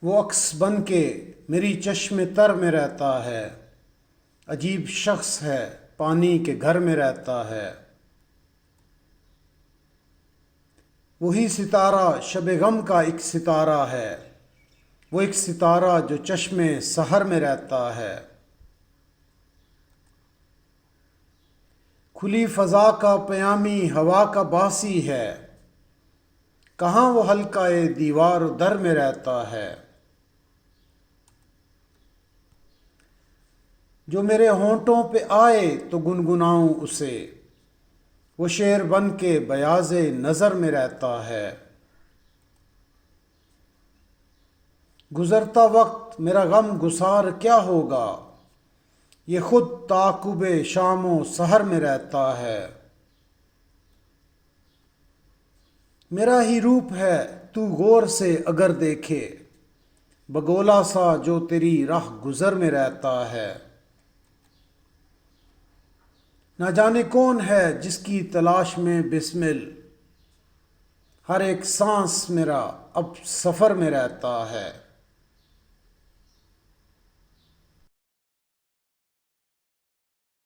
وہ عکس بن کے میری چشم تر میں رہتا ہے، عجیب شخص ہے پانی کے گھر میں رہتا ہے۔ وہی ستارہ شب غم کا ایک ستارہ ہے، وہ ایک ستارہ جو چشم سحر میں رہتا ہے۔ کھلی فضا کا پیامی ہوا کا باسی ہے، کہاں وہ حلقہ دیوار و در میں رہتا ہے۔ جو میرے ہونٹوں پہ آئے تو گنگناؤں اسے، وہ شعر بن کے بیاض نظر میں رہتا ہے۔ گزرتا وقت میرا غم گسار کیا ہوگا، یہ خود تعاقب شام و سحر میں رہتا ہے۔ میرا ہی روپ ہے تو غور سے اگر دیکھے، بگولا سا جو تیری راہ گزر میں رہتا ہے۔ نہ جانے کون ہے جس کی تلاش میں بسمل، ہر ایک سانس میرا اب سفر میں رہتا ہے۔